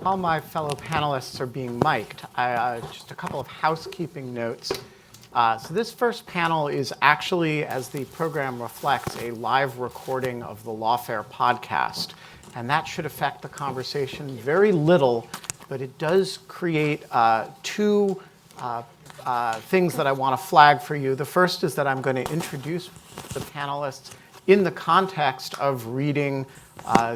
While my fellow panelists are being mic'd, just a couple of housekeeping notes. So this first panel is actually, as the program reflects, a live recording of the Lawfare podcast. And that should affect the conversation very little, but it does create two things that I want to flag for you. The first is that I'm going to introduce the panelists in the context of reading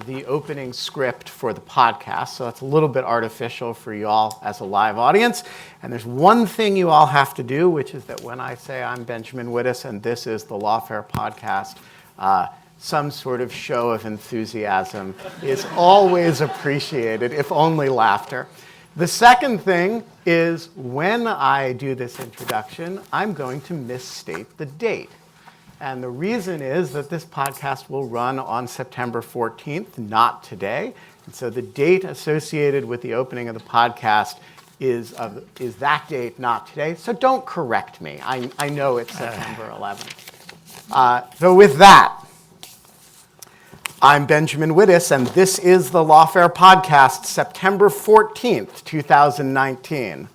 the opening script for the podcast. So that's a little bit artificial for you all as a live audience. And there's one thing you all have to do, which is that when I say I'm Benjamin Wittes and this is the Lawfare podcast, some sort of show of enthusiasm is always appreciated, if only laughter. The second thing is when I do this introduction, I'm going to misstate the date. And the reason is that this podcast will run on September 14th, not today. And so the date associated with the opening of the podcast is that date, not today. So don't correct me. I know it's September 11th. So with that, I'm Benjamin Wittes, and this is the Lawfare podcast, September 14th, 2019.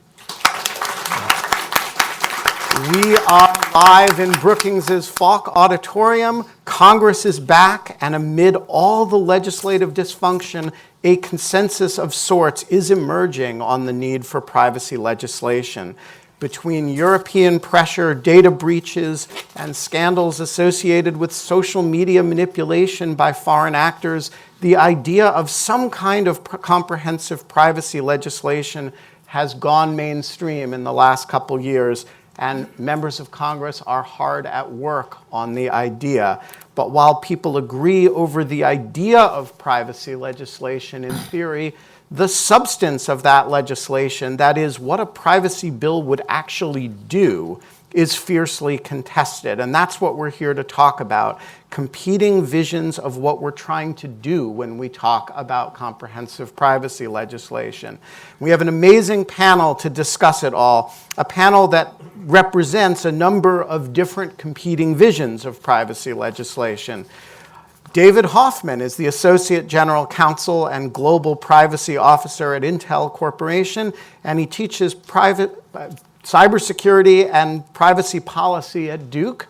We are live in Brookings' Falk Auditorium. Congress is back, and amid all the legislative dysfunction, a consensus of sorts is emerging on the need for privacy legislation. Between European pressure, data breaches, and scandals associated with social media manipulation by foreign actors, the idea of some kind of comprehensive privacy legislation has gone mainstream in the last couple years. And members of Congress are hard at work on the idea. But while people agree over the idea of privacy legislation in theory, the substance of that legislation, that is, what a privacy bill would actually do, is fiercely contested. And that's what we're here to talk about, competing visions of what we're trying to do when we talk about comprehensive privacy legislation. We have an amazing panel to discuss it all, a panel that represents a number of different competing visions of privacy legislation. David Hoffman is the Associate General Counsel and Global Privacy Officer at Intel Corporation, and he teaches cybersecurity and privacy policy at Duke.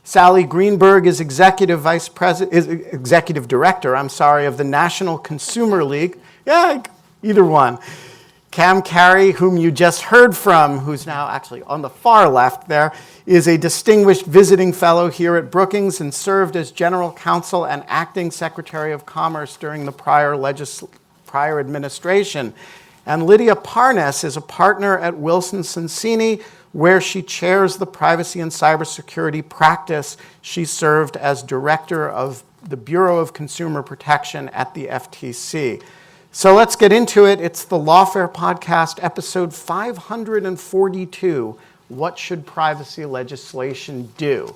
Sally Greenberg is Executive Director of the National Consumer League. Yeah, either one. Cam Carey, whom you just heard from, who's now actually on the far left there, is a distinguished visiting fellow here at Brookings and served as General Counsel and Acting Secretary of Commerce during the prior administration. And Lydia Parnes is a partner at Wilson Sonsini, where she chairs the privacy and cybersecurity practice. She served as director of the Bureau of Consumer Protection at the FTC. So let's get into it. It's the Lawfare podcast, episode 542, What Should Privacy Legislation Do?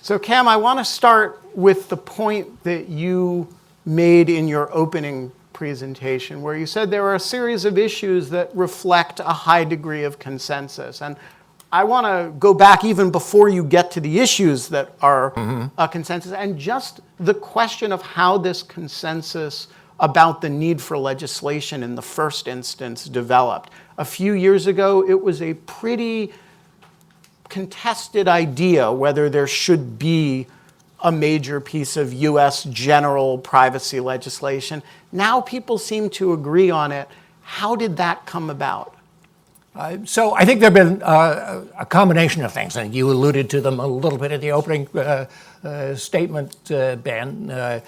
So Cam, I want to start with the point that you made in your opening presentation, where you said there are a series of issues that reflect a high degree of consensus. And I want to go back even before you get to the issues that are a consensus, and just the question of how this consensus about the need for legislation in the first instance developed. A few years ago, it was a pretty contested idea whether there should be a major piece of US general privacy legislation. Now people seem to agree on it. How did that come about? So I think there have been a combination of things, and you alluded to them a little bit at the opening statement, Ben.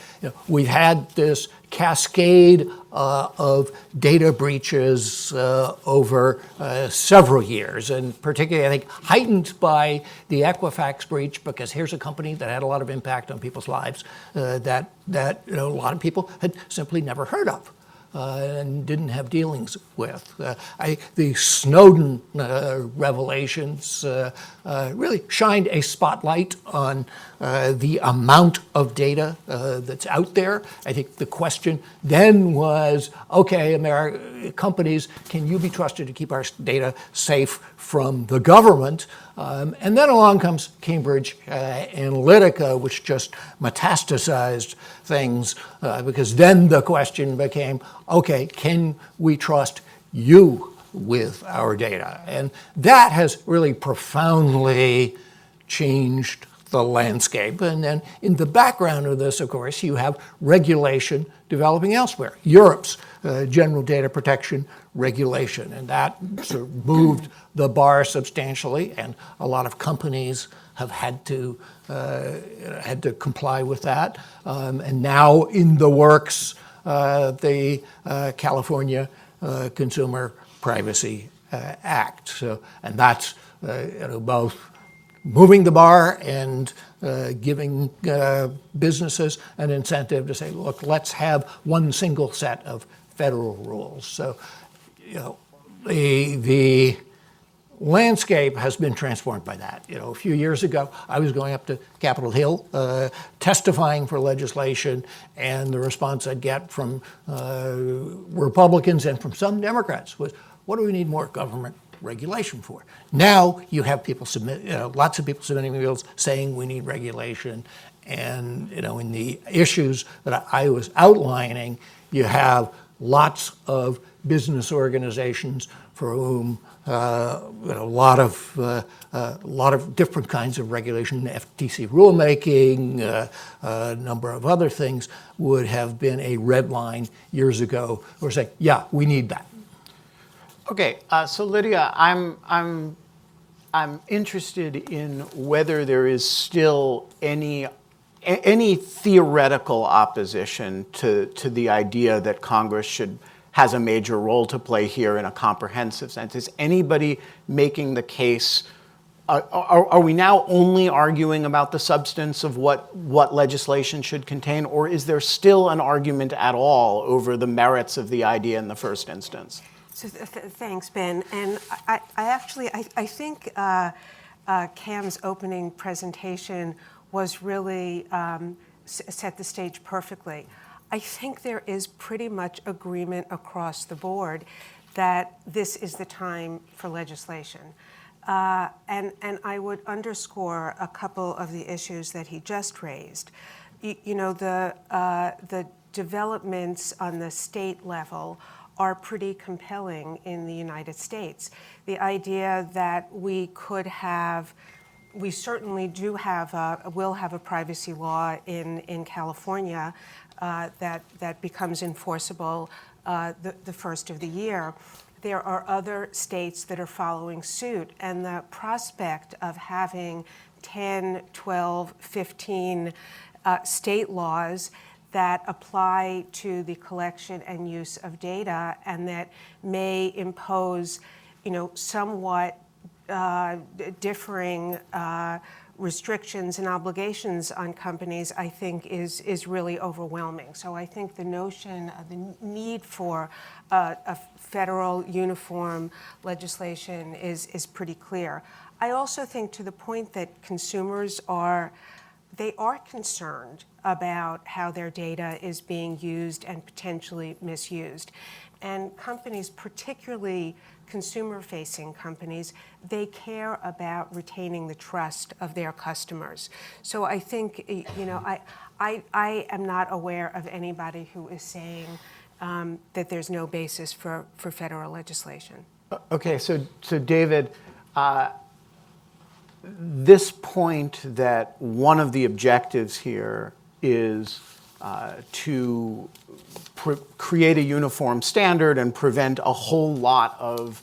We've had this cascade of data breaches over several years, and particularly, I think, heightened by the Equifax breach, because here's a company that had a lot of impact on people's lives that a lot of people had simply never heard of. And didn't have dealings with. The Snowden revelations really shined a spotlight on the amount of data that's out there. I think the question then was, okay, companies, can you be trusted to keep our data safe from the government? And then along comes Cambridge Analytica, which just metastasized things, because then the question became, okay, can we trust you with our data? And that has really profoundly changed the landscape. And then in the background of this, of course, you have regulation developing elsewhere. Europe's general data protection regulation, and that sort of moved the bar substantially, and a lot of companies have had to comply with that. And now in the works, the California Consumer Privacy Act. So, and that's both moving the bar and giving businesses an incentive to say, look, let's have one single set of federal rules. So, the landscape has been transformed by that. A few years ago, I was going up to Capitol Hill testifying for legislation, and the response I'd get from Republicans and from some Democrats was, what do we need more government regulation for? Now you have people lots of people submitting bills saying we need regulation, and in the issues that I was outlining, you have lots of business organizations for whom a lot of different kinds of regulation, FTC rulemaking, a number of other things would have been a red line years ago. We're saying, yeah, we need that. Okay, so Lydia, I'm interested in whether there is still any theoretical opposition to the idea that Congress has a major role to play here in a comprehensive sense. Is anybody making the case? Are we now only arguing about the substance of what legislation should contain, or is there still an argument at all over the merits of the idea in the first instance? So thanks, Ben. And I think Cam's opening presentation was really set the stage perfectly. I think there is pretty much agreement across the board that this is the time for legislation. And I would underscore a couple of the issues that he just raised. The developments on the state level are pretty compelling in the United States. The idea that we certainly will have a privacy law in California that becomes enforceable the first of the year. There are other states that are following suit, and the prospect of having 10, 12, 15 state laws that apply to the collection and use of data and that may impose, somewhat differing restrictions and obligations on companies, I think is really overwhelming. So I think the notion of the need for a federal uniform legislation is pretty clear. I also think, to the point that consumers are concerned about how their data is being used and potentially misused. And companies, particularly consumer-facing companies, they care about retaining the trust of their customers. So I think, I am not aware of anybody who is saying that there's no basis for federal legislation. Okay, so David, this point that one of the objectives here is to create a uniform standard and prevent a whole lot of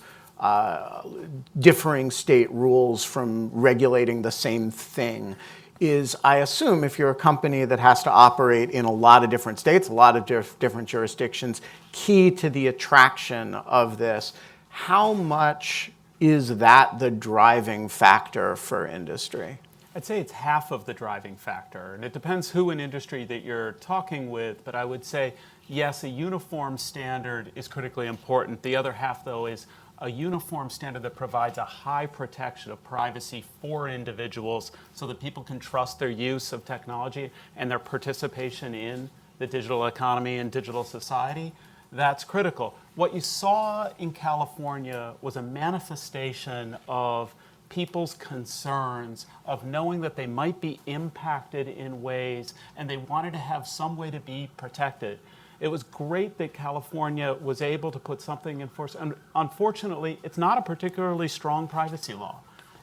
differing state rules from regulating the same thing is, I assume, if you're a company that has to operate in a lot of different states, a lot of different jurisdictions, key to the attraction of this. How much is that the driving factor for industry? I'd say it's half of the driving factor, and it depends who in industry that you're talking with, but I would say, yes, a uniform standard is critically important. The other half, though, is a uniform standard that provides a high protection of privacy for individuals so that people can trust their use of technology and their participation in the digital economy and digital society. That's critical. What you saw in California was a manifestation of people's concerns of knowing that they might be impacted in ways and they wanted to have some way to be protected. It was great that California was able to put something in force. And unfortunately, it's not a particularly strong privacy law.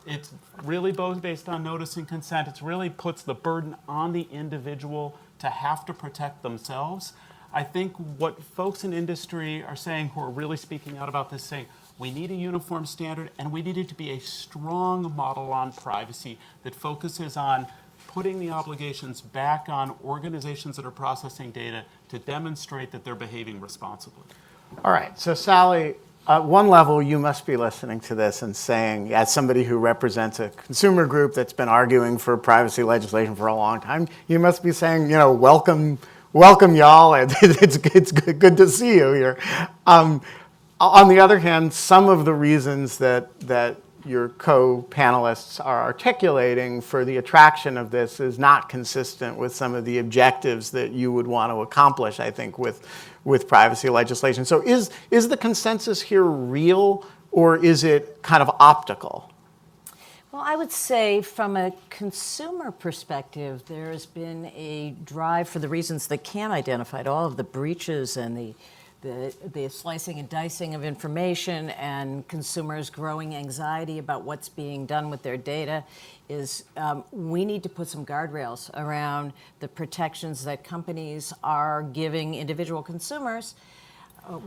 It's really both based on notice and consent. It really puts the burden on the individual to have to protect themselves. I think what folks in industry are saying, who are really speaking out about this, saying, we need a uniform standard, and we need it to be a strong model on privacy that focuses on putting the obligations back on organizations that are processing data to demonstrate that they're behaving responsibly. All right, so Sally, at one level, you must be listening to this and saying, as somebody who represents a consumer group that's been arguing for privacy legislation for a long time, you must be saying, welcome y'all, it's good to see you here. On the other hand, some of the reasons that your co-panelists are articulating for the attraction of this is not consistent with some of the objectives that you would want to accomplish, I think, with privacy legislation. So is the consensus here real, or is it kind of optical? Well, I would say from a consumer perspective, there has been a drive for the reasons that Cam identified, all of the breaches and the slicing and dicing of information and consumers' growing anxiety about what's being done with their data is we need to put some guardrails around the protections that companies are giving individual consumers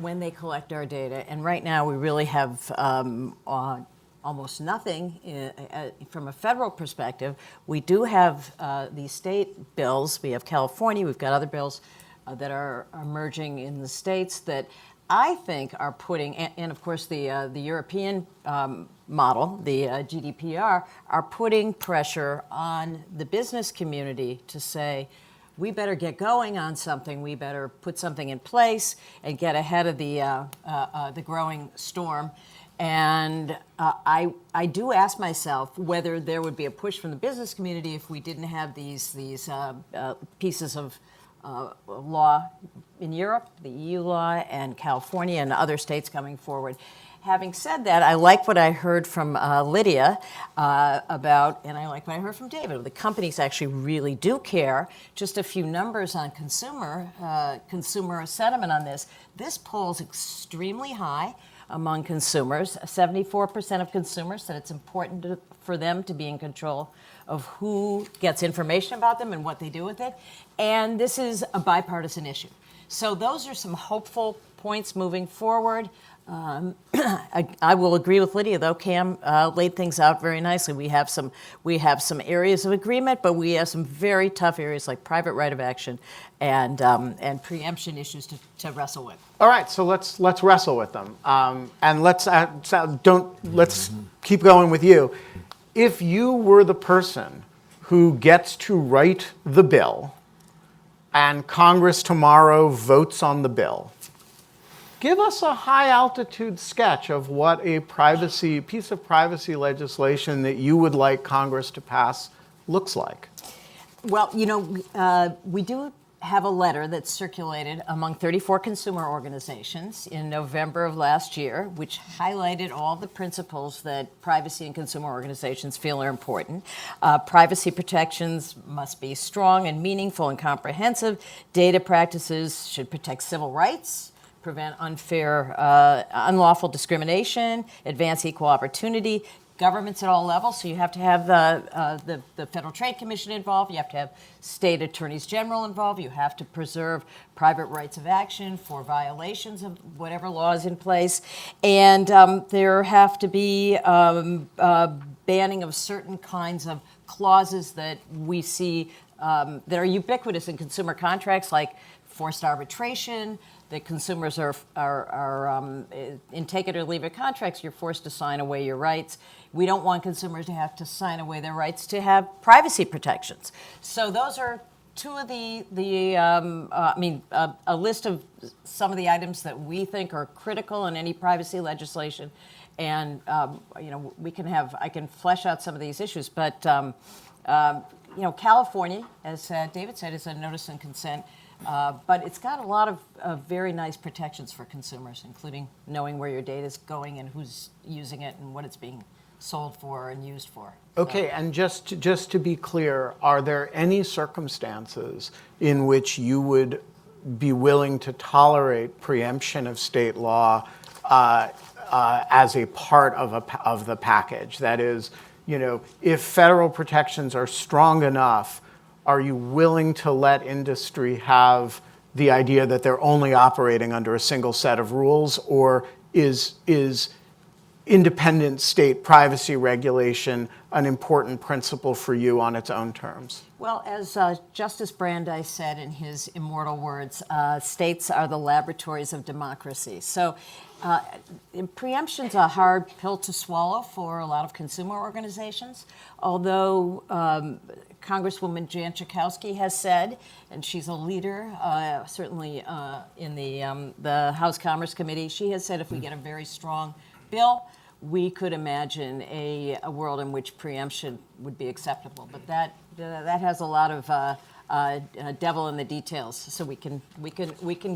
when they collect our data. And right now we really have almost nothing from a federal perspective. We do have these state bills. We have California. We've got other bills that are emerging in the states that I think are putting, and of course the European model, the GDPR, are putting pressure on the business community to say, we better get going on something, we better put something in place and get ahead of the growing storm. And I do ask myself whether there would be a push from the business community if we didn't have these pieces of law in Europe, the EU law, and California and other states coming forward. Having said that, I like what I heard from Lydia about, and I like what I heard from David. The companies actually really do care. Just a few numbers on consumer sentiment on this. This poll is extremely high among consumers. 74% of consumers said it's important for them to be in control of who gets information about them and what they do with it. And this is a bipartisan issue. So those are some hopeful points moving forward. I will agree with Lydia, though. Cam laid things out very nicely. We have some areas of agreement, but we have some very tough areas like private right of action and preemption issues to wrestle with. All right, so let's wrestle with them, and let's keep going with you. If you were the person who gets to write the bill, and Congress tomorrow votes on the bill, give us a high-altitude sketch of what a piece of privacy legislation that you would like Congress to pass looks like. Well, we do have a letter that's circulated among 34 consumer organizations in November of last year, which highlighted all the principles that privacy and consumer organizations feel are important. Privacy protections must be strong and meaningful and comprehensive. Data practices should protect civil rights, prevent unfair, unlawful discrimination, advance equal opportunity. Governments at all levels, so you have to have the Federal Trade Commission involved, you have to have state attorneys general involved, you have to preserve private rights of action for violations of whatever law is in place, and there have to be banning of certain kinds of clauses that we see that are ubiquitous in consumer contracts, like forced arbitration. The consumers are in take it or leave it contracts. You're forced to sign away your rights. We don't want consumers to have to sign away their rights to have privacy protections. So those are two of a list of some of the items that we think are critical in any privacy legislation. And I can flesh out some of these issues, but California, as David said, is a notice and consent. But it's got a lot of very nice protections for consumers, including knowing where your data is going and who's using it and what it's being sold for and used for. Okay, and just to be clear, are there any circumstances in which you would be willing to tolerate preemption of state law as a part of the package? That is, if federal protections are strong enough, are you willing to let industry have the idea that they're only operating under a single set of rules, or is independent state privacy regulation an important principle for you on its own terms? Well, as Justice Brandeis said in his immortal words, states are the laboratories of democracy. So preemption's a hard pill to swallow for a lot of consumer organizations, although Congresswoman Jan Schakowsky has said, and she's a leader, certainly in the House Commerce Committee, she has said if we get a very strong bill, we could imagine a world in which preemption would be acceptable. But that has a lot of devil in the details, so we can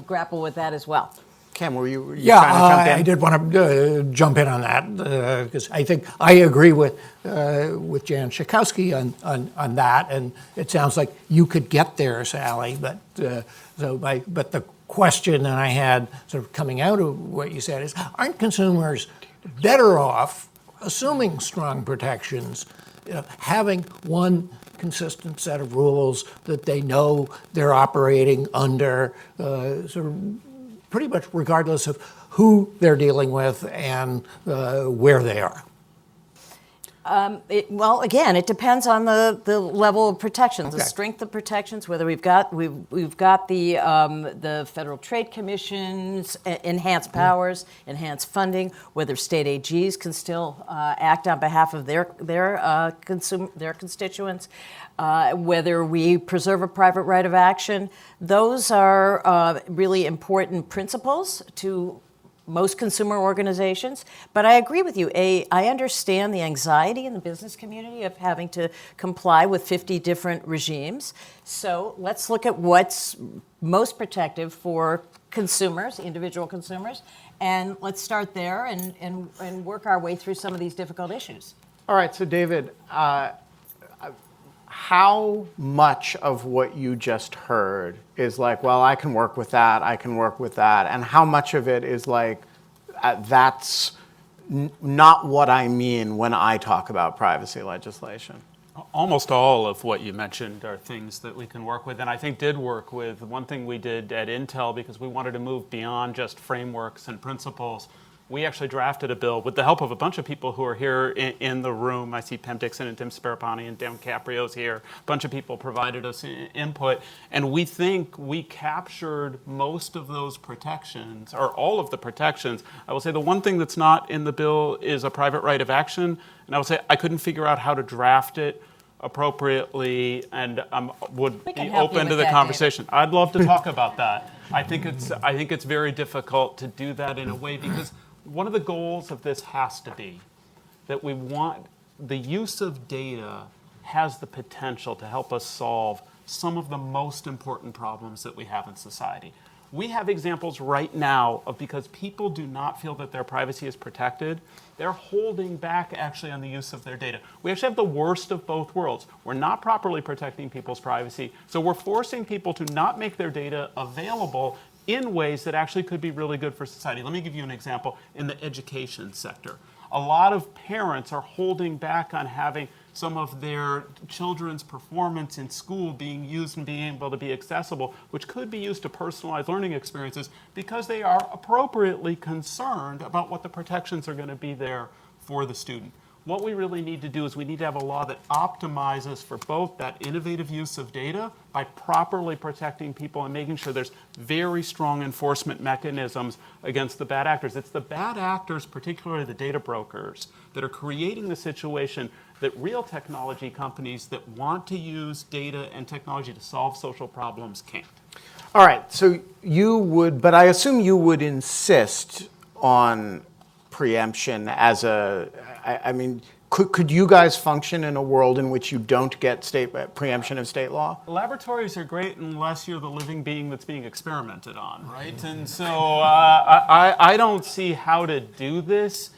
grapple with that as well. Cam, were you Yeah, trying to jump in? I did want to jump in on that because I think I agree with Jan Schakowsky on that, and it sounds like you could get there, Sally. But but the question that I had sort of coming out of what you said is, aren't consumers better off assuming strong protections, having one consistent set of rules that they know they're operating under, sort of pretty much regardless of who they're dealing with and where they are? Well, again, it depends on the level of protections, the Okay. strength of protections. Whether we've got the Federal Trade Commission's enhanced powers, enhanced funding. Whether state AGs can still act on behalf of their constituents. Whether we preserve a private right of action. Those are really important principles to most consumer organizations. But I agree with you. I understand the anxiety in the business community of having to comply with 50 different regimes. So let's look at what's most protective for consumers, individual consumers, and let's start there and work our way through some of these difficult issues. All right, so David, how much of what you just heard is like, well, I can work with that, and how much of it is like, that's not what I mean when I talk about privacy legislation? Almost all of what you mentioned are things that we can work with, and I think did work with. One thing we did at Intel, because we wanted to move beyond just frameworks and principles, we actually drafted a bill with the help of a bunch of people who are here in the room. I see Pam Dixon and Tim Sparapani and Dan Caprio's here. A bunch of people provided us input, and we think we captured most of those protections, or all of the protections. I will say the one thing that's not in the bill is a private right of action, and I will say I couldn't figure out how to draft it appropriately, and would be open to the conversation. David. I'd love to talk about that. I think it's very difficult to do that in a way, because one of the goals of this has to be that we want the use of data has the potential to help us solve some of the most important problems that we have in society. We have examples right now of, because people do not feel that their privacy is protected, they're holding back actually on the use of their data. We actually have the worst of both worlds. We're not properly protecting people's privacy, so we're forcing people to not make their data available in ways that actually could be really good for society. Let me give you an example in the education sector. A lot of parents are holding back on having some of their children's performance in school being used and being able to be accessible, which could be used to personalize learning experiences, because they are appropriately concerned about what the protections are going to be there for the student. What we really need to do is we need to have a law that optimizes for both that innovative use of data by properly protecting people and making sure there's very strong enforcement mechanisms against the bad actors. It's the bad actors, particularly the data brokers, that are creating the situation that real technology companies that want to use data and technology to solve social problems can't. All right, so you would, but I assume you would insist on preemption as I mean, could you guys function in a world in which you don't get preemption of state law? Laboratories are great unless you're the living being that's being experimented on, right? And so I don't see how to do this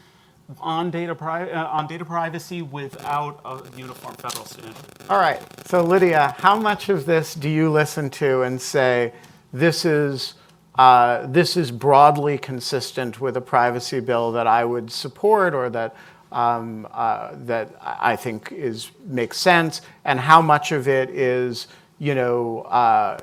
on data privacy without a uniform federal standard. All right. So Lydia, how much of this do you listen to and say this is broadly consistent with a privacy bill that I would support or that that I think makes sense, and how much of it is, to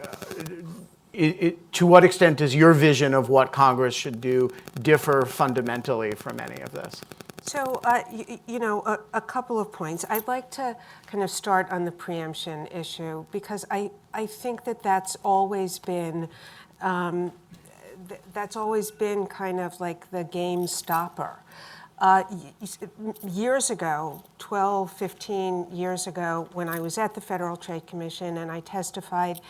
what extent does your vision of what Congress should do differ fundamentally from any of this? So, a couple of points. I'd like to kind of start on the preemption issue because I think that that's always been kind of like the game stopper. Years ago, 12, 15 years ago, when I was at the Federal Trade Commission and I testified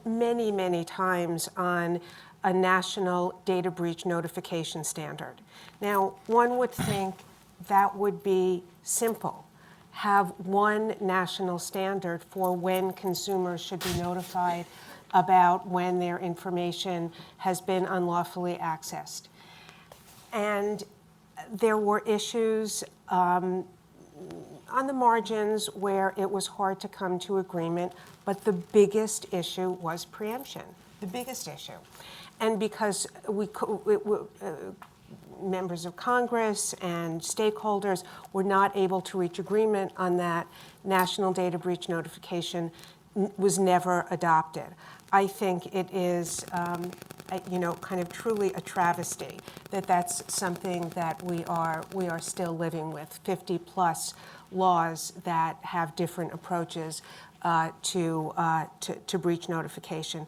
many, many times on a national data breach notification standard. Now, one would think that would be simple. Have one national standard for when consumers should be notified about when their information has been unlawfully accessed. And there were issues on the margins where it was hard to come to agreement, but the biggest issue was preemption, the biggest issue. And because members of Congress and stakeholders were not able to reach agreement on that, national data breach notification was never adopted. I think it is, kind of truly a travesty that that's something that we are still living with. 50+ laws that have different approaches to breach notification.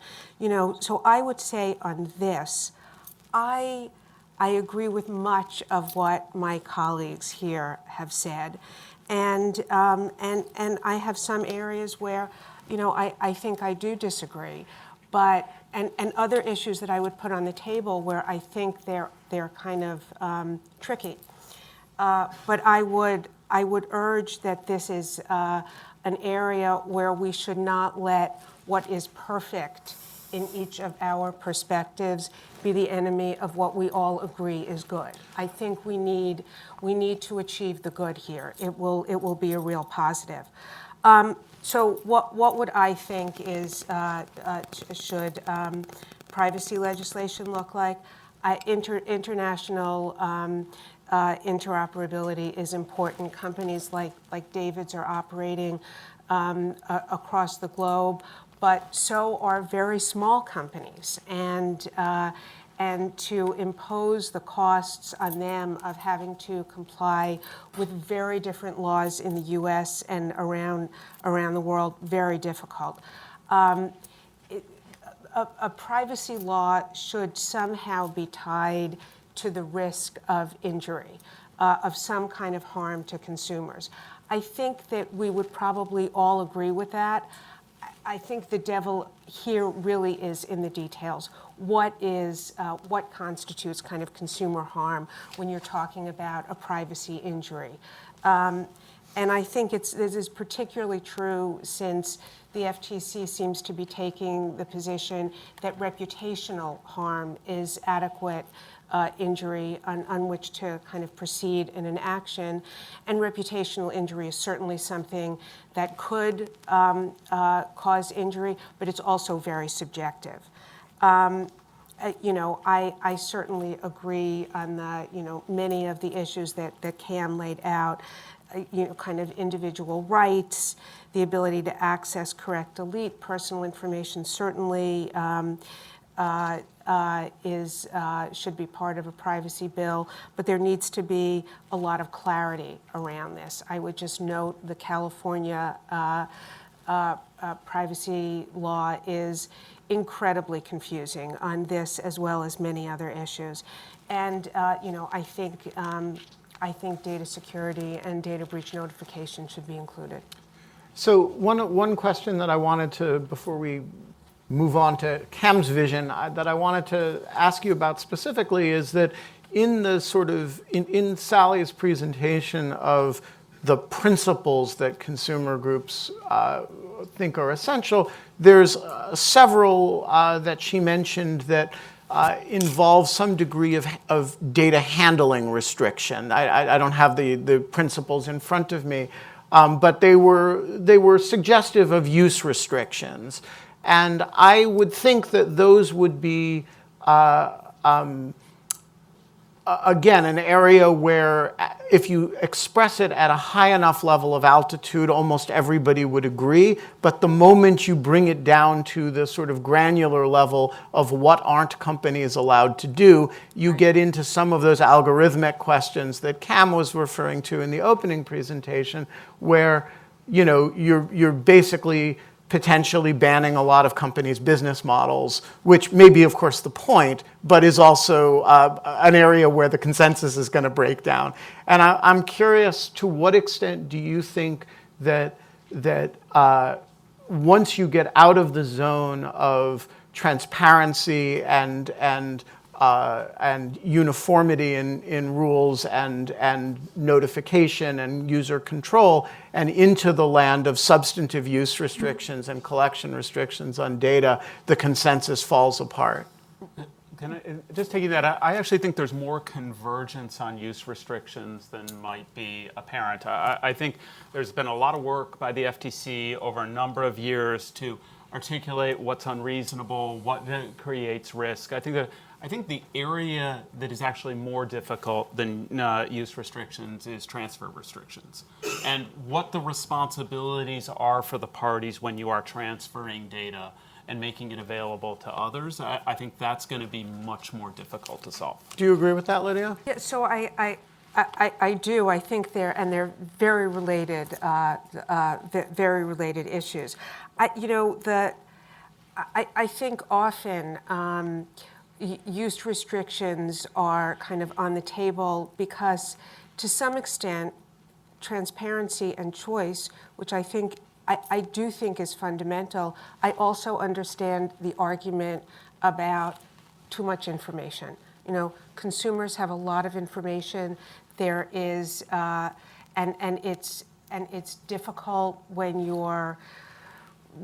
So I would say on this, I agree with much of what my colleagues here have said, and I have some areas where, I think I do disagree, but and other issues that I would put on the table where I think they're kind of tricky. But I would urge that this is an area where we should not let what is perfect in each of our perspectives be the enemy of what we all agree is good. I think we need to achieve the good here. It will be a real positive. So what would I think is should privacy legislation look like? International interoperability is important. Companies like David's are operating across the globe, but so are very small companies, and to impose the costs on them of having to comply with very different laws in the U.S. and around the world, very difficult. A privacy law should somehow be tied to the risk of injury, of some kind of harm to consumers. I think that we would probably all agree with that. I think the devil here really is in the details. What constitutes kind of consumer harm when you're talking about a privacy injury? And I think this is particularly true since the FTC seems to be taking the position that reputational harm is adequate injury on which to kind of proceed in an action. And reputational injury is certainly something that could cause injury, but it's also very subjective. I certainly agree on the, many of the issues that Cam laid out, kind of individual rights, the ability to access, correct, delete personal information certainly should be part of a privacy bill, but there needs to be a lot of clarity around this. I would just note the California privacy law is incredibly confusing on this as well as many other issues. And I think data security and data breach notification should be included. So one question that I wanted to, before we move on to Cam's vision, that I wanted to ask you about specifically is that in the sort of, in Sally's presentation of the principles that consumer groups think are essential, there's several that she mentioned that involve some degree of data handling restriction. I don't have the principles in front of me, but they were suggestive of use restrictions. And I would think that those would be, again, an area where if you express it at a high enough level of altitude, almost everybody would agree. But the moment you bring it down to the sort of granular level of what aren't companies allowed to do, you get into some of those algorithmic questions that Cam was referring to in the opening presentation, where you're basically potentially banning a lot of companies' business models, which may be, of course, the point, but is also an area where the consensus is going to break down. And I'm curious, to what extent do you think that once you get out of the zone of transparency and uniformity in rules and notification and user control, and into the land of substantive use restrictions and collection restrictions on data, the consensus falls apart? Just taking that, I actually think there's more convergence on use restrictions than might be apparent. I think there's been a lot of work by the FTC over a number of years to articulate what's unreasonable, what creates risk. I think the area that is actually more difficult than use restrictions is transfer restrictions, and what the responsibilities are for the parties when you are transferring data and making it available to others. I think that's going to be much more difficult to solve. Do you agree with that, Lydia? Yeah, so I do. I think they're very related, very related issues. I think often use restrictions are kind of on the table because, to some extent, transparency and choice, which I do think is fundamental. I also understand the argument about too much information. Consumers have a lot of information. There is, and it's difficult when you're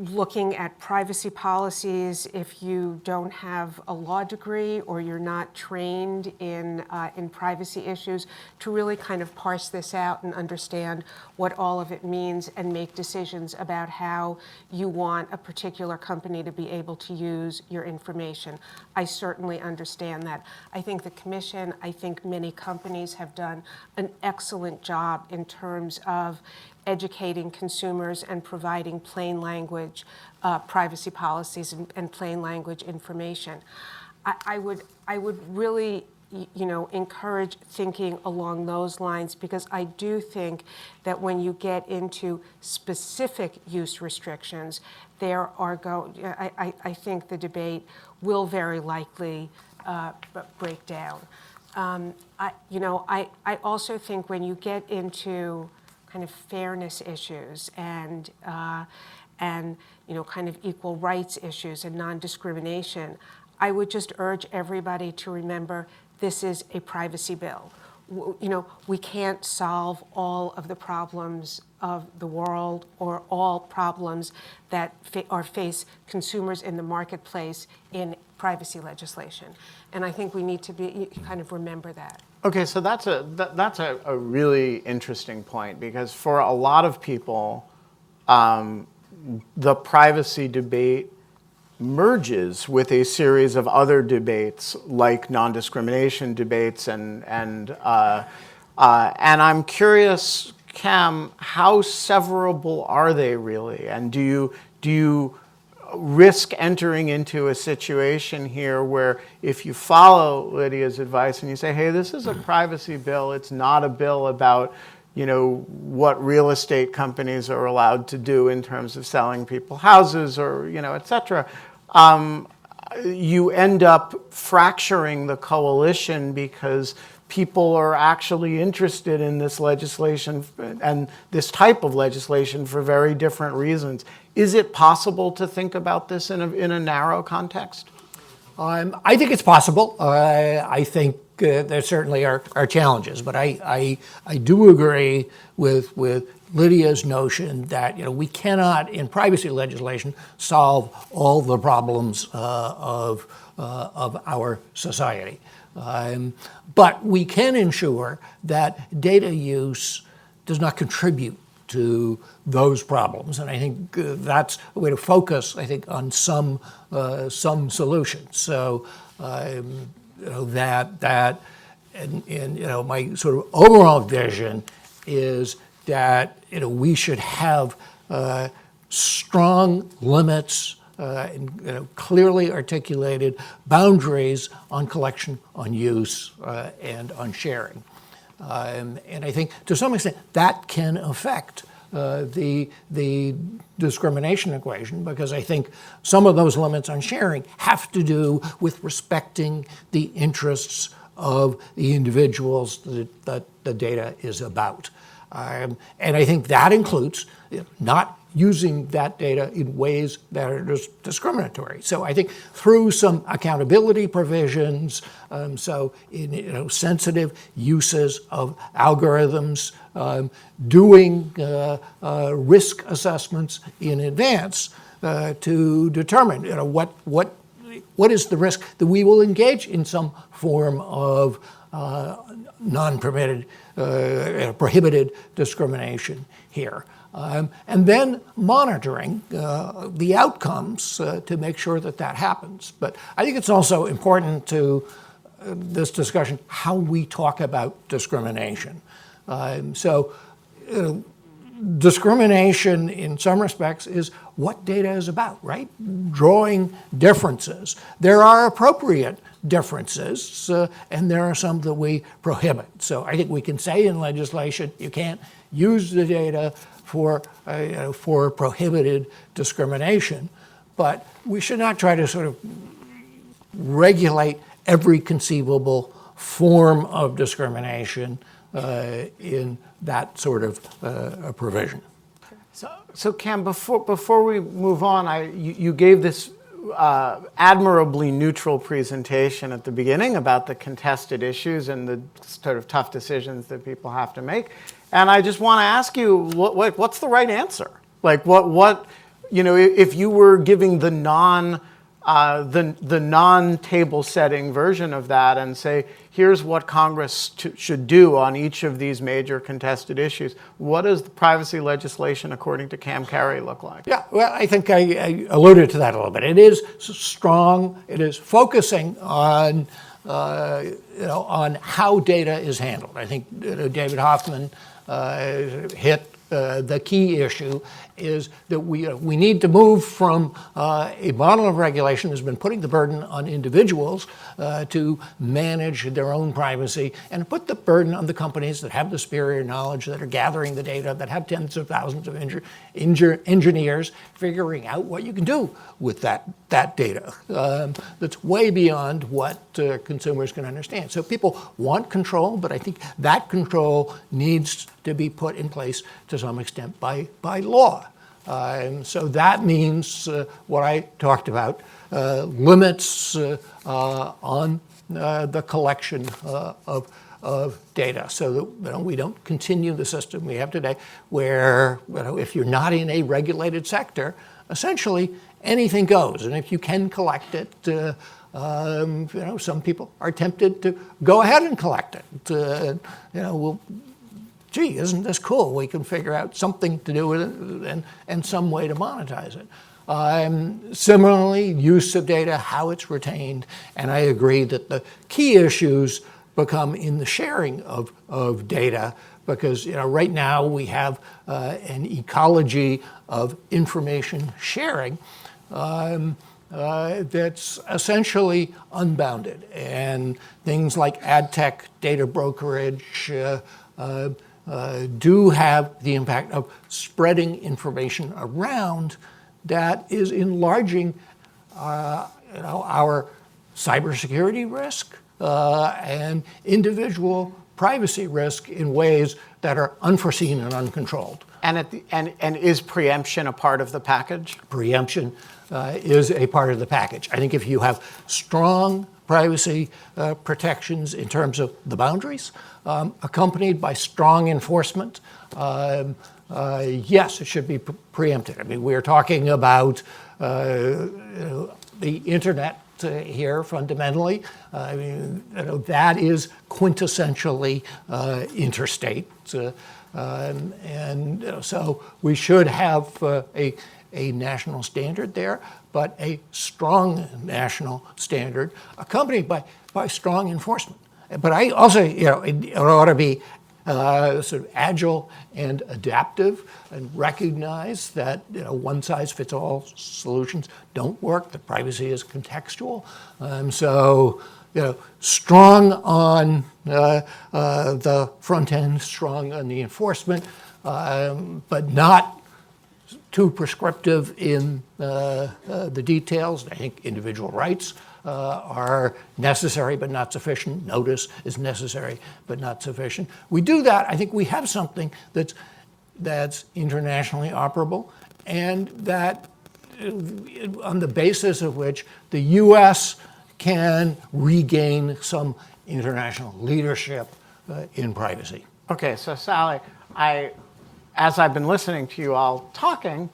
looking at privacy policies if you don't have a law degree or you're not trained in privacy issues, to really kind of parse this out and understand what all of it means and make decisions about how you want a particular company to be able to use your information. I certainly understand that. I think the Commission, I think many companies have done an excellent job in terms of educating consumers and providing plain language privacy policies and plain language information. I would really encourage thinking along those lines, because I do think that when you get into specific use restrictions, I think the debate will very likely break down. I also think when you get into kind of fairness issues and kind of equal rights issues and non-discrimination, I would just urge everybody to remember this is a privacy bill. We can't solve all of the problems of the world or all problems that face consumers in the marketplace in privacy legislation. And I think we need to kind of remember that. Okay, so that's a really interesting point, because for a lot of people, the privacy debate merges with a series of other debates like non-discrimination debates, and I'm curious, Cam, how severable are they really? And do you risk entering into a situation here where, if you follow Lydia's advice and you say, hey, this is a privacy bill, it's not a bill about what real estate companies are allowed to do in terms of selling people houses or et cetera, you end up fracturing the coalition because people are actually interested in this legislation and this type of legislation for very different reasons. Is it possible to think about this in a narrow context? I think it's possible. I think there certainly are challenges, but I do agree with Lydia's notion that we cannot, in privacy legislation, solve all the problems of of our society. But we can ensure that data use does not contribute to those problems, and I think that's a way to focus, I think, on some solutions. So that and my sort of overall vision is that we should have strong limits and clearly articulated boundaries on collection, on use, and on sharing. And I think to some extent that can affect the discrimination equation, because I think some of those limits on sharing have to do with respecting the interests of the individuals that the data is about. And I think that includes not using that data in ways that are discriminatory. So I think through some accountability provisions, so in sensitive uses of algorithms, doing risk assessments in advance to determine what is the risk that we will engage in some form of non-permitted, prohibited discrimination here. And then monitoring the outcomes to make sure that that happens. But I think it's also important to this discussion how we talk about discrimination. Discrimination in some respects is what data is about, right? Drawing differences. There are appropriate differences, and there are some that we prohibit. So I think we can say in legislation you can't use the data for prohibited discrimination, but we should not try to sort of regulate every conceivable form of discrimination in that sort of provision. So Cam, before we move on, you gave this admirably neutral presentation at the beginning about the contested issues and the sort of tough decisions that people have to make. And I just want to ask you, what's the right answer? Like, what if you were giving the non-table setting version of that and say, here's what Congress should do on each of these major contested issues, what does the privacy legislation, according to Cam Carey, look like? Yeah, well, I think I alluded to that a little bit. It is strong. It is focusing on how data is handled. I think David Hoffman hit the key issue is that we need to move from a model of regulation that's been putting the burden on individuals to manage their own privacy, and put the burden on the companies that have the superior knowledge, that are gathering the data, that have tens of thousands of engineers figuring out what you can do with that data. That's way beyond what consumers can understand. So people want control, but I think that control needs to be put in place to some extent by law. And so that means what I talked about, limits on the collection of data, so that we don't continue the system we have today where if you're not in a regulated sector, essentially anything goes. And if you can collect it, some people are tempted to go ahead and collect it. Gee, isn't this cool? We can figure out something to do with it and some way to monetize it. Similarly, use of data, how it's retained, and I agree that the key issues become in the sharing of data, because right now we have an ecology of information sharing that's essentially unbounded, and things like ad tech, data brokerage, do have the impact of spreading information around that is enlarging our cybersecurity risk and individual privacy risk in ways that are unforeseen and uncontrolled. And is preemption a part of the package? Preemption is a part of the package. I think if you have strong privacy protections in terms of the boundaries, accompanied by strong enforcement, yes, it should be preempted. I mean, we're talking about the internet here fundamentally. I mean, that is quintessentially interstate. So we should have a national standard there, but a strong national standard accompanied by strong enforcement. But I also, it ought to be sort of agile and adaptive, and recognize that one-size-fits-all solutions don't work. That privacy is contextual. So strong on the front end, strong on the enforcement, but not too prescriptive in the details. I think individual rights are necessary but not sufficient. Notice is necessary but not sufficient. We do that, I think we have something that's internationally operable, and that on the basis of which the U.S. can regain some international leadership in privacy. Okay, so Sally, as I've been listening to you all talking,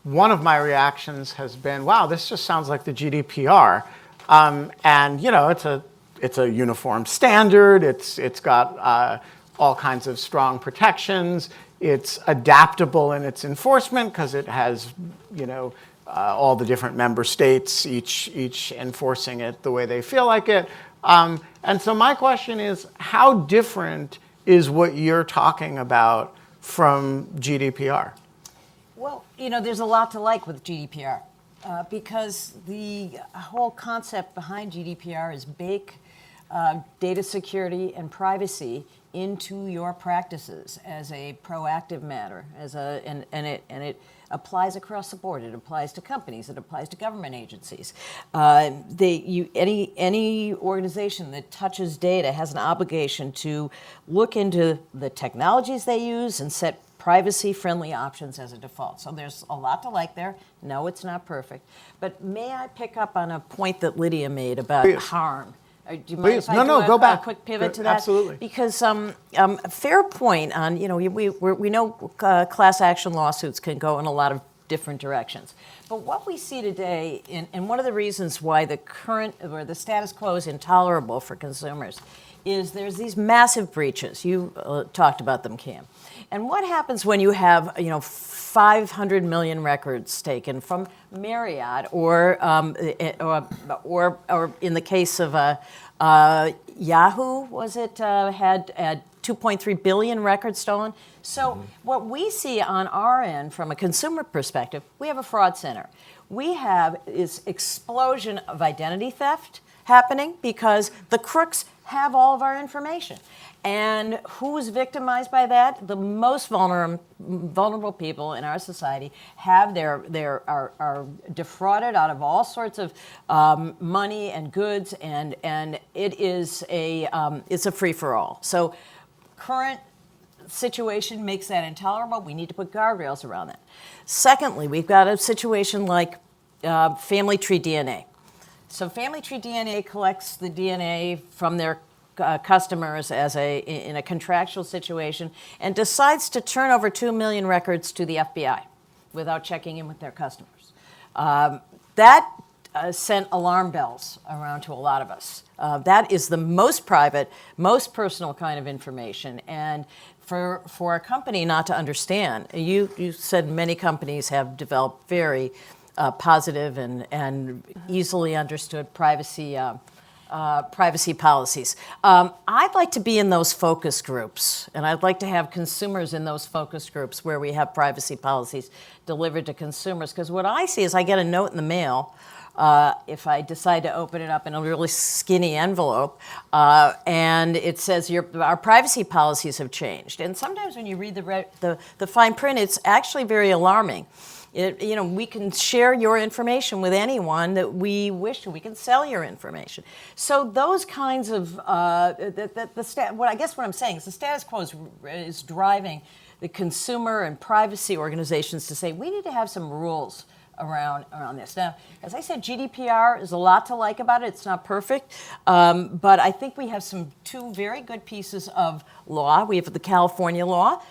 one of my reactions has been, wow, this just sounds like the GDPR. And it's a uniform standard. It's got all kinds of strong protections. It's adaptable in its enforcement because it has, all the different member states, each enforcing it the way they feel like it. And so my question is, how different is what you're talking about from GDPR? Well, there's a lot to like with GDPR. Because the whole concept behind GDPR is bake data security and privacy into your practices as a proactive matter, and it applies across the board. It applies to companies. It applies to government agencies. Any organization that touches data has an obligation to look into the technologies they use and set privacy-friendly options as a default. So there's a lot to like there. No, it's not perfect. But may I pick up on a point that Lydia made about harm? Do you mind if I do go back. A quick pivot to that? Absolutely. Because fair point on, we know class action lawsuits can go in a lot of different directions. But what we see today, and one of the reasons why the current or the status quo is intolerable for consumers, is there's these massive breaches. You talked about them, Cam. And what happens when you have 500 million records taken from Marriott, or in the case of Yahoo, was it had 2.3 billion records stolen? So what we see on our end, from a consumer perspective, we have a fraud center. We have this explosion of identity theft happening because the crooks have all of our information. And who's victimized by that? The most vulnerable people in our society are defrauded out of all sorts of money and goods, and it is it's a free-for-all. So current situation makes that intolerable. We need to put guardrails around that. Secondly, we've got a situation like family tree DNA. So family tree DNA collects the DNA from their customers in a contractual situation, and decides to turn over 2 million records to the FBI without checking in with their customers. That sent alarm bells around to a lot of us. That is the most private, most personal kind of information, and for a company not to understand, you said many companies have developed very positive and easily understood privacy policies. I'd like to be in those focus groups, and I'd like to have consumers in those focus groups where we have privacy policies delivered to consumers, because what I see is I get a note in the mail if I decide to open it up in a really skinny envelope, and it says our privacy policies have changed. And sometimes when you read the fine print, it's actually very alarming. We can share your information with anyone that we wish to. We can sell your information. So those kinds of what I'm saying is the status quo is driving the consumer and privacy organizations to say we need to have some rules around this. Now, as I said, GDPR is a lot to like about it. It's not perfect, but I think we have two very good pieces of law. We have the California law.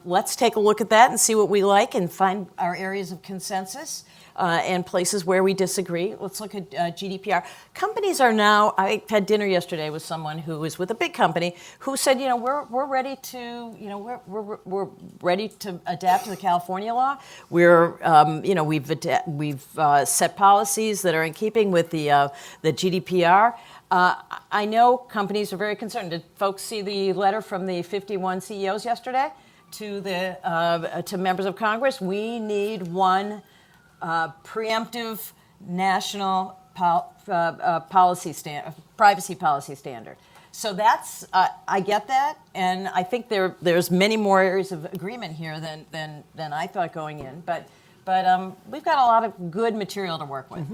Let's take a look at that and see what we like and find our areas of consensus. and places where we disagree. Let's look at GDPR. Companies are now, I had dinner yesterday with someone who was with a big company who said, we're ready to, we're ready to adapt to the California law. We've set policies that are in keeping with the GDPR. I know companies are very concerned. Did folks see the letter from the 51 CEOs yesterday to members of Congress? We need one preemptive national privacy policy standard. So that's I get that, and I think there's many more areas of agreement here than I thought going in. But we've got a lot of good material to work with.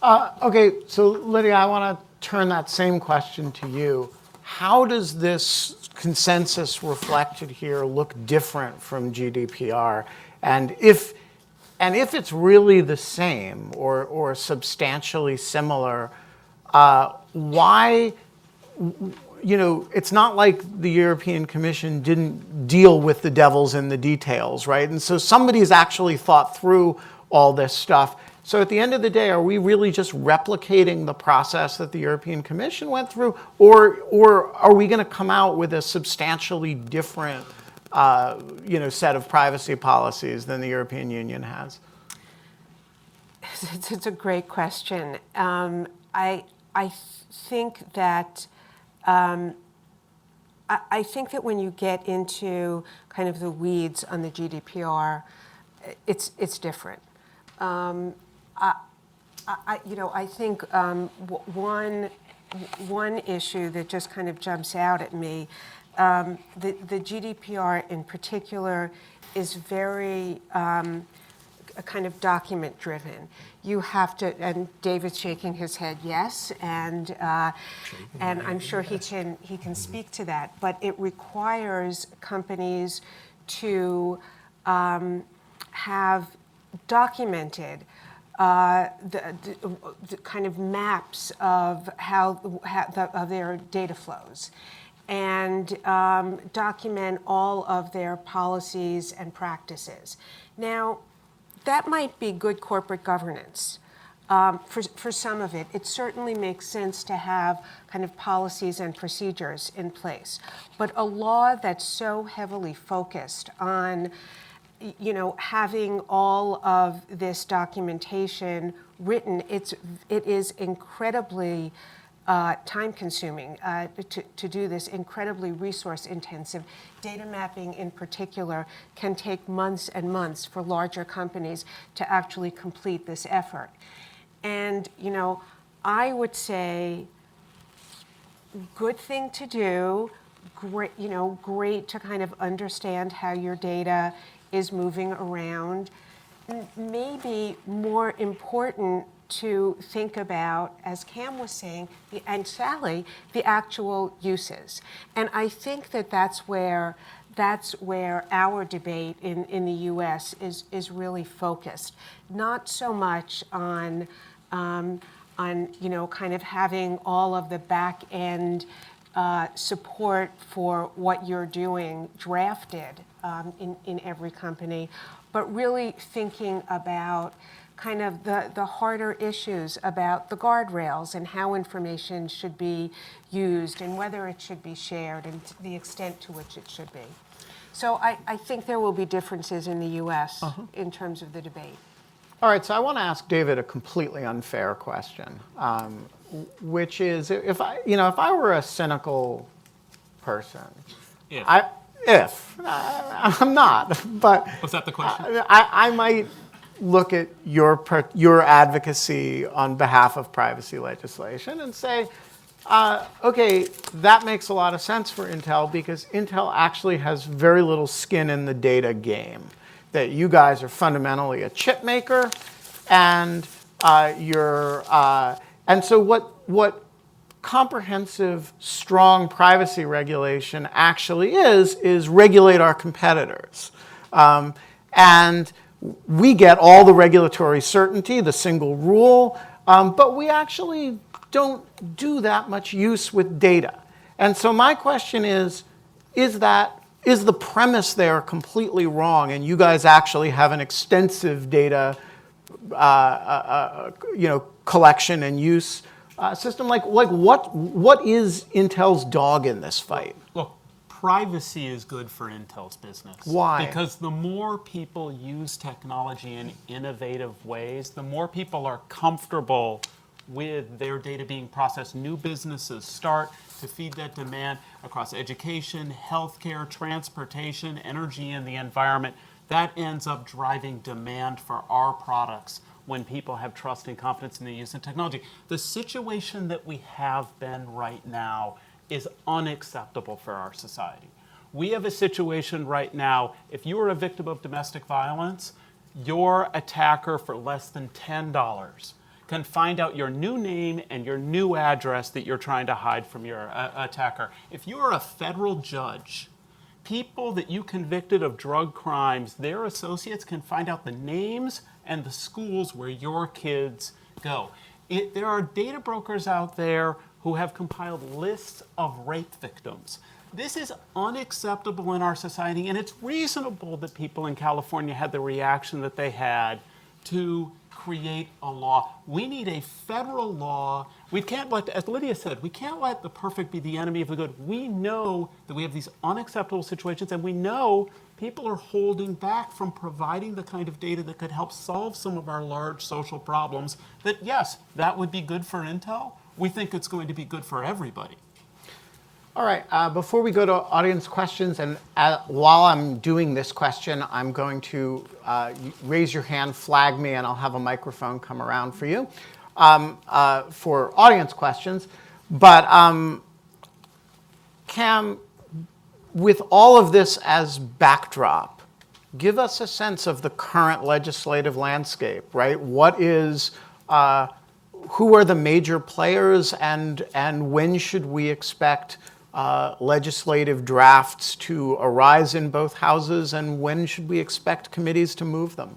Okay, so Lydia, I want to turn that same question to you. How does this consensus reflected here look different from GDPR? And if it's really the same or substantially similar, why, it's not like the European Commission didn't deal with the devils in the details, right? And so somebody's actually thought through all this stuff. So at the end of the day, are we really just replicating the process that the European Commission went through, or are we going to come out with a substantially different, set of privacy policies than the European Union has? It's a great question. I think that when you get into kind of the weeds on the GDPR, it's different. I think one issue that just kind of jumps out at me, the GDPR in particular is very kind of document driven. You have to, and David's shaking his head yes, and I'm sure he can speak to that. But it requires companies to have documented the kind of maps of of their data flows, and document all of their policies and practices. Now, that might be good corporate governance. For some of it, it certainly makes sense to have kind of policies and procedures in place. But a law that's so heavily focused on having all of this documentation written, it is incredibly time-consuming to do this, incredibly resource-intensive. Data mapping, in particular, can take months and months for larger companies to actually complete this effort. And I would say, good thing to do. Great to kind of understand how your data is moving around. Maybe more important to think about, as Cam was saying, and Sally, the actual uses. And I think that's where our debate in the U.S. is really focused. Not so much on kind of having all of the back end support for what you're doing drafted in every company, but really thinking about kind of the harder issues about the guardrails and how information should be used and whether it should be shared and the extent to which it should be. So I think there will be differences in the U.S. in terms of the debate. All right, so I want to ask David a completely unfair question, which is, if I were a cynical person, I'm not, but was that the question? I might look at your advocacy on behalf of privacy legislation and say, okay, that makes a lot of sense for Intel because Intel actually has very little skin in the data game. That you guys are fundamentally a chip maker, and and so what comprehensive, strong privacy regulation actually is regulate our competitors, and we get all the regulatory certainty, the single rule, but we actually don't do that much use with data. And so my question is the premise there completely wrong, and you guys actually have an extensive data collection and use system? Like what is Intel's dog in this fight? Look, privacy is good for Intel's business. Why? Because the more people use technology in innovative ways, the more people are comfortable with their data being processed. New businesses start to feed that demand across education, healthcare, transportation, energy, and the environment. That ends up driving demand for our products when people have trust and confidence in the use of technology. The situation that we have been right now is unacceptable for our society. We have a situation right now, if you are a victim of domestic violence, your attacker for less than $10 can find out your new name and your new address that you're trying to hide from your attacker. If you are a federal judge, people that you convicted of drug crimes, their associates can find out the names and the schools where your kids go. There are data brokers out there who have compiled lists of rape victims. This is unacceptable in our society, and it's reasonable that people in California had the reaction that they had to create a law. We need a federal law. We can't let, as Lydia said, we can't let the perfect be the enemy of the good. We know that we have these unacceptable situations, and we know people are holding back from providing the kind of data that could help solve some of our large social problems. That, yes, that would be good for Intel. We think it's going to be good for everybody. All right, before we go to audience questions, and while I'm doing this question, I'm going to raise your hand, flag me, and I'll have a microphone come around for you for audience questions. But Cam, with all of this as backdrop, give us a sense of the current legislative landscape, right? What is, who are the major players, and when should we expect legislative drafts to arise in both houses, and when should we expect committees to move them?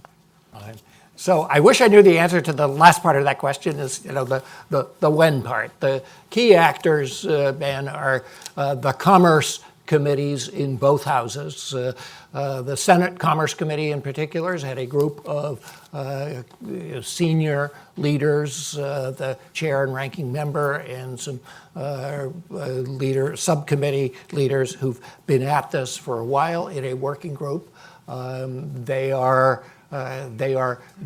So I wish I knew the answer to the last part of that question, is the when part. The key actors, Ben, are the Commerce committees in both houses. The Senate Commerce Committee in particular has had a group of senior leaders, the chair and ranking member, and some subcommittee leaders who've been at this for a while in a working group. They are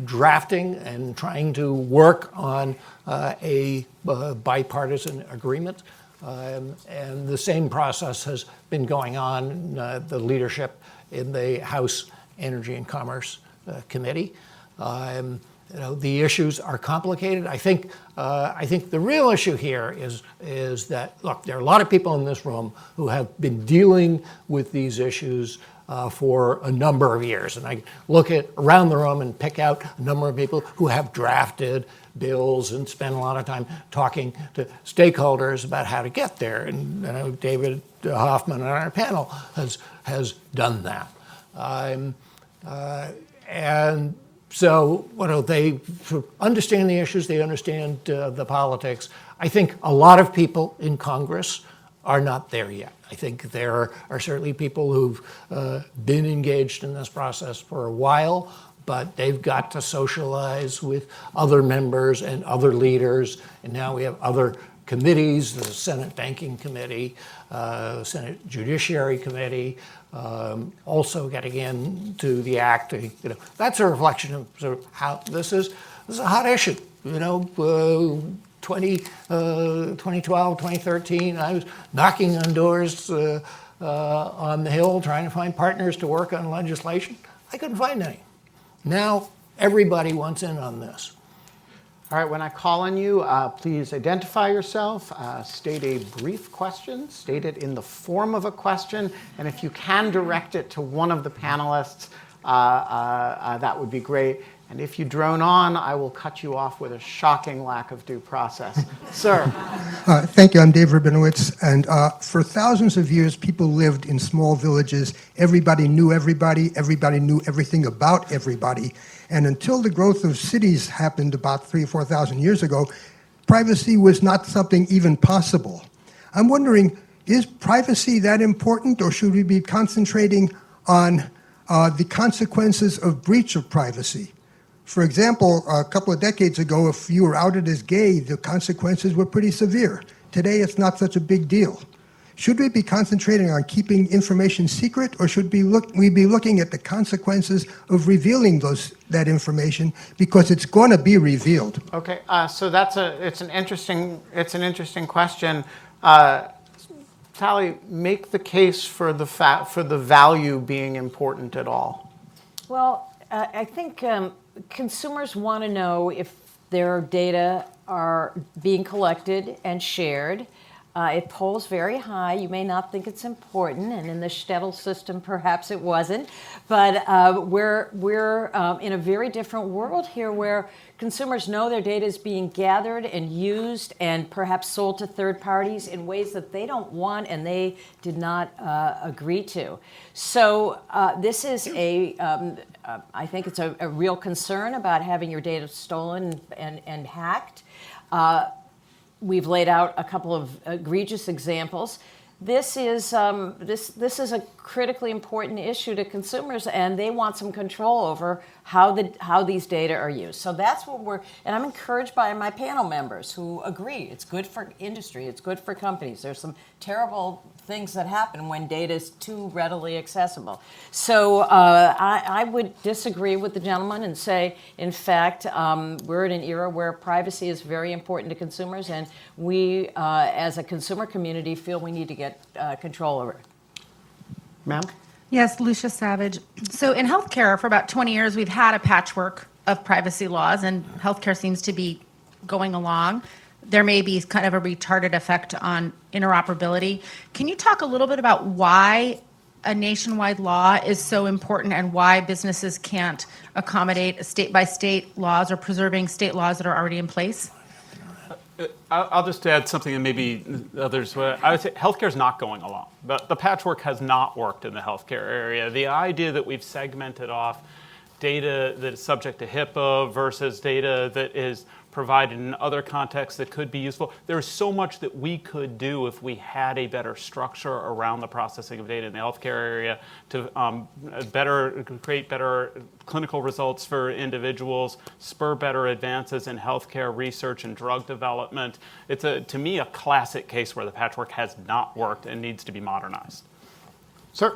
drafting and trying to work on a bipartisan agreement. And the same process has been going on, the leadership in the House Energy and Commerce Committee. The issues are complicated. I think the real issue here is that, look, there are a lot of people in this room who have been dealing with these issues for a number of years. And I look at around the room and pick out a number of people who have drafted bills and spent a lot of time talking to stakeholders about how to get there. And David Hoffman on our panel has done that. And so they understand the issues, they understand the politics. I think a lot of people in Congress are not there yet. I think there are certainly people who've been engaged in this process for a while, but they've got to socialize with other members and other leaders. And now we have other committees, the Senate Banking Committee, Senate Judiciary Committee, also getting into the act. That's a reflection of sort of how this is a hot issue. 2012, 2013, I was knocking on doors on the Hill trying to find partners to work on legislation. I couldn't find any. Now everybody wants in on this. All right, when I call on you, please identify yourself, state a brief question, state it in the form of a question, and if you can direct it to one of the panelists, that would be great. And if you drone on, I will cut you off with a shocking lack of due process. Sir. Thank you. I'm Dave Rabinowitz. And for thousands of years, people lived in small villages. Everybody knew everybody. Everybody knew everything about everybody. And until the growth of cities happened about 3,000 or 4,000 years ago, privacy was not something even possible. I'm wondering, is privacy that important, or should we be concentrating on the consequences of breach of privacy? For example, a couple of decades ago, if you were outed as gay, the consequences were pretty severe. Today, it's not such a big deal. Should we be concentrating on keeping information secret, or should we be looking at the consequences of revealing that information, because it's going to be revealed? Okay, so it's an interesting question. Sally, make the case for the value being important at all. Well, I think consumers want to know if their data are being collected and shared. It polls very high. You may not think it's important, and in the shtetl system, perhaps it wasn't. But we're in a very different world here, where consumers know their data is being gathered and used and perhaps sold to third parties in ways that they don't want and they did not agree to. So this is I think it's a real concern about having your data stolen and hacked. We've laid out a couple of egregious examples. This is a critically important issue to consumers, and they want some control over how these data are used. So that's what and I'm encouraged by my panel members who agree. It's good for industry. It's good for companies. There's some terrible things that happen when data is too readily accessible. So I would disagree with the gentleman and say, in fact, we're in an era where privacy is very important to consumers, and we, as a consumer community, feel we need to get control over it. Ma'am? Yes, Lucia Savage. So in healthcare, for about 20 years, we've had a patchwork of privacy laws, and healthcare seems to be going along. There may be kind of a retarded effect on interoperability. Can you talk a little bit about why a nationwide law is so important and why businesses can't accommodate state-by-state laws or preserving state laws that are already in place? I'll just add something, and maybe others. I would say healthcare is not going along. The patchwork has not worked in the healthcare area. The idea that we've segmented off data that is subject to HIPAA versus data that is provided in other contexts that could be useful. There's so much that we could do if we had a better structure around the processing of data in the healthcare area to create better clinical results for individuals, spur better advances in healthcare research and drug development. It's, to me, a classic case where the patchwork has not worked and needs to be modernized. Sir?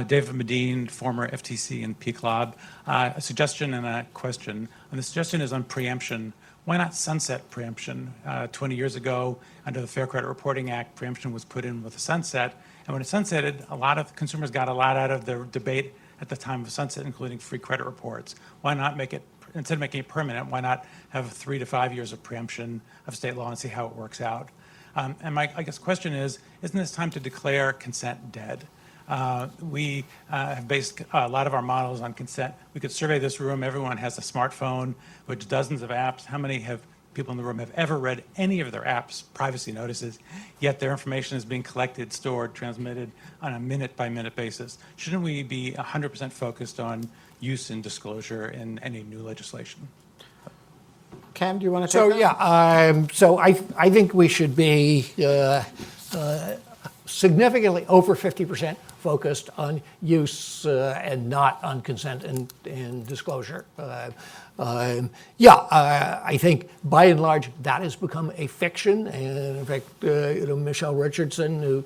David Medine, former FTC and PCLOB. A suggestion and a question. And the suggestion is on preemption. Why not sunset preemption? 20 years ago, under the Fair Credit Reporting Act, preemption was put in with a sunset. And when it sunsetted, a lot of consumers got a lot out of the debate at the time of sunset, including free credit reports. Why not make it, instead of making it permanent, why not have 3 to 5 years of preemption of state law and see how it works out? And my, I guess, question is, isn't this time to declare consent dead? We have based a lot of our models on consent. We could survey this room. Everyone has a smartphone with dozens of apps. How many people in the room have ever read any of their apps' privacy notices, yet their information is being collected, stored, transmitted on a minute-by-minute basis? Shouldn't we be 100% focused on use and disclosure in any new legislation? Ken, do you want to take that? Yeah, so I think we should be significantly over 50% focused on use and not on consent and disclosure. I think by and large that has become a fiction. And in fact, Michelle Richardson, who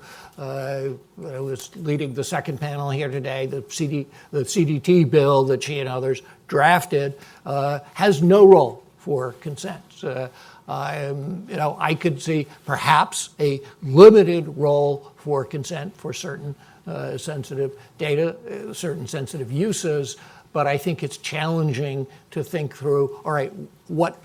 was leading the second panel here today, the CDT bill that she and others drafted, has no role for consent. I could see perhaps a limited role for consent for certain sensitive data, certain sensitive uses, but I think it's challenging to think through, all right, what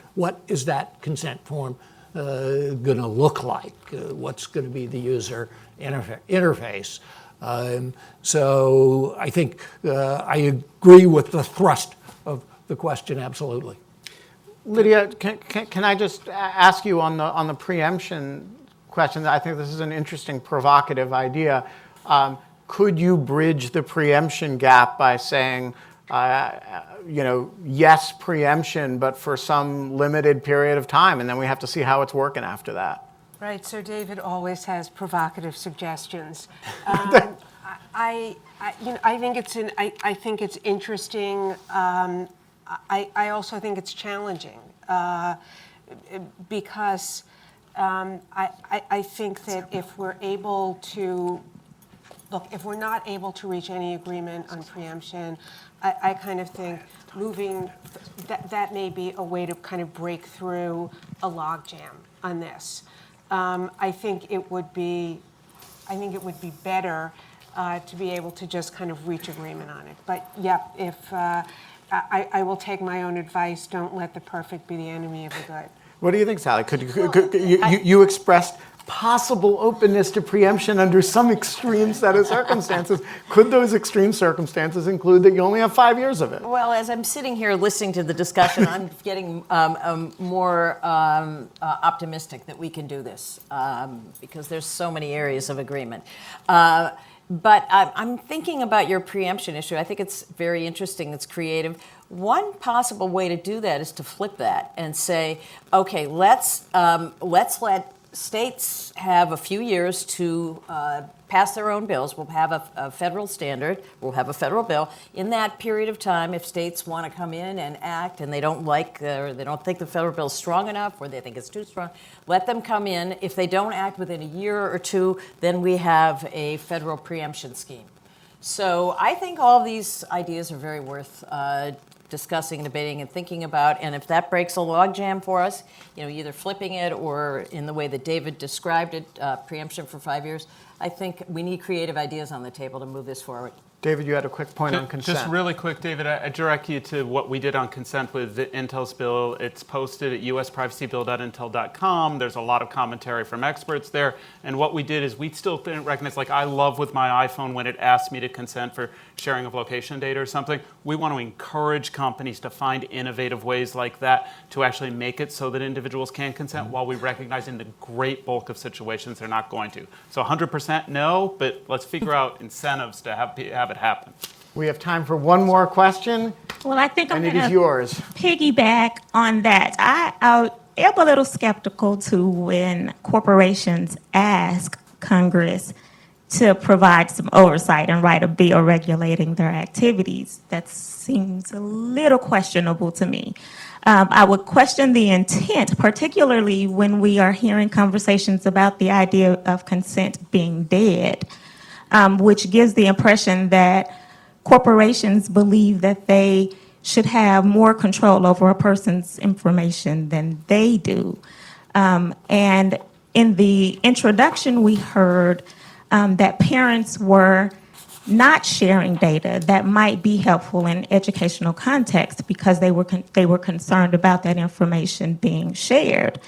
is that consent form going to look like? What's going to be the user interface? So I think I agree with the thrust of the question, absolutely. Lydia, can I just ask you on the preemption question? I think this is an interesting, provocative idea. Could you bridge the preemption gap by saying, yes, preemption, but for some limited period of time, and then we have to see how it's working after that? Right, so David always has provocative suggestions. I think it's interesting I also think it's challenging because I think that if we're able to, look, if we're not able to reach any agreement on preemption, I kind of think moving, that may be a way to kind of break through a logjam on this. I think it would be better to be able to just kind of reach agreement on it. But yeah, if I will take my own advice, don't let the perfect be the enemy of the good. What do you think, Sally? You expressed possible openness to preemption under some extreme set of circumstances. Could those extreme circumstances include that you only have 5 years of it? Well, as I'm sitting here listening to the discussion, I'm getting more optimistic that we can do this because there's so many areas of agreement. But I'm thinking about your preemption issue. I think it's very interesting. It's creative. One possible way to do that is to flip that and say, okay, let's let states have a few years to pass their own bills. We'll have a federal standard. We'll have a federal bill. In that period of time, if states want to come in and act and they don't like or they don't think the federal bill is strong enough or they think it's too strong, let them come in. If they don't act within a year or two, then we have a federal preemption scheme. So I think all of these ideas are very worth discussing, debating, and thinking about. And if that breaks a logjam for us, either flipping it or in the way that David described it, preemption for 5 years, I think we need creative ideas on the table to move this forward. David, you had a quick point on consent. Just really quick, David, I direct you to what we did on consent with Intel's bill. It's posted at usprivacybill.intel.com. There's a lot of commentary from experts there. And what we did is we still didn't recognize, like I love with my iPhone when it asks me to consent for sharing of location data or something. We want to encourage companies to find innovative ways like that to actually make it so that individuals can consent while we recognize in the great bulk of situations they're not going to. So 100% no, but let's figure out incentives to have it happen. We have time for one more question, Well, I think I'm and it going is to yours. piggyback on that. I am a little skeptical too when corporations ask Congress to provide some oversight and write a bill regulating their activities. That seems a little questionable to me. I would question the intent, particularly when we are hearing conversations about the idea of consent being dead, which gives the impression that corporations believe that they should have more control over a person's information than they do. And in the introduction, we heard that parents were not sharing data that might be helpful in educational context because they were concerned about that information being shared.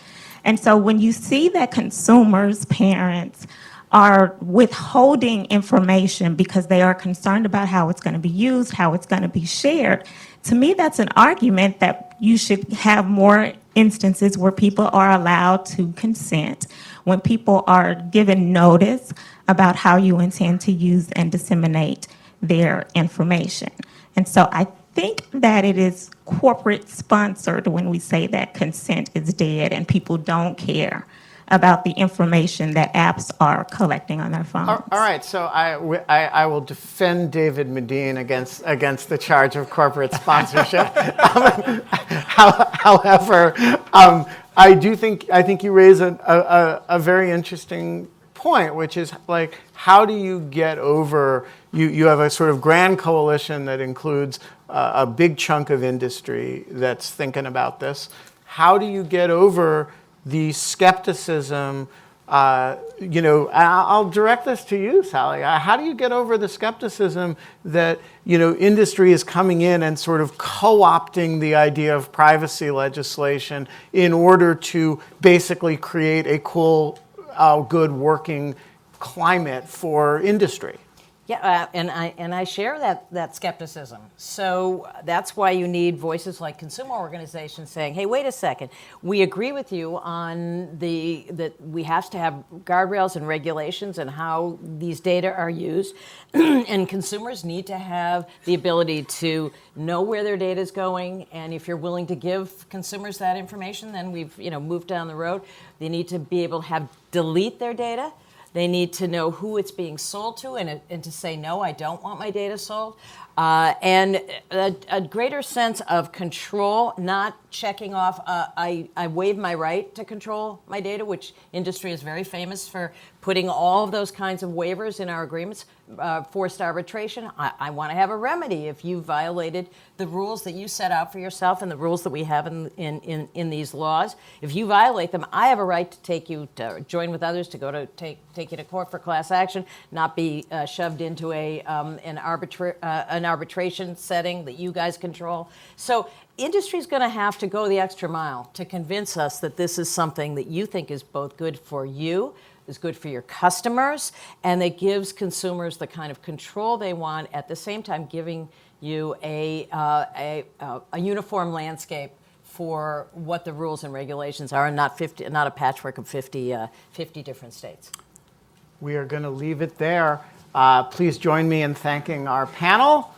And so when you see that consumers, parents, are withholding information because they are concerned about how it's going to be used, how it's going to be shared, to me that's an argument that you should have more instances where people are allowed to consent, when people are given notice about how you intend to use and disseminate their information. And so I think that it is corporate sponsored when we say that consent is dead and people don't care about the information that apps are collecting on their phones. All right, so I will defend David Medine against the charge of corporate sponsorship. However, I think you raise a very interesting point, which is like, how do you get over? You have a sort of grand coalition that includes a big chunk of industry that's thinking about this. How do you get over the skepticism? I'll direct this to you, Sally. How do you get over the skepticism that industry is coming in and sort of co-opting the idea of privacy legislation in order to basically create a cool, good working climate for industry? Yeah, and I share that skepticism. So that's why you need voices like consumer organizations saying, "Hey, wait a second. We agree with you on that we have to have guardrails and regulations and how these data are used, and consumers need to have the ability to know where their data is going. And if you're willing to give consumers that information, then we've moved down the road. They need to be able to delete their data." They need to know who it's being sold to and to say, no, I don't want my data sold. And a greater sense of control, not checking off, I waive my right to control my data, which industry is very famous for putting all of those kinds of waivers in our agreements. Forced arbitration, I want to have a remedy if you violated the rules that you set out for yourself and the rules that we have in these laws. If you violate them, I have a right to take you to join with others to go to take you to court for class action, not be shoved into an arbitration setting that you guys control. So industry's going to have to go the extra mile to convince us that this is something that you think is both good for you, is good for your customers, and that gives consumers the kind of control they want, at the same time giving you a uniform landscape for what the rules and regulations are, and not a patchwork of 50 different states. We are going to leave it there. Please join me in thanking our panel.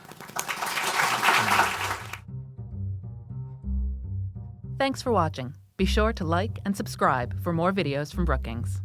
Thanks for watching. Be sure to like and subscribe for more videos from Brookings.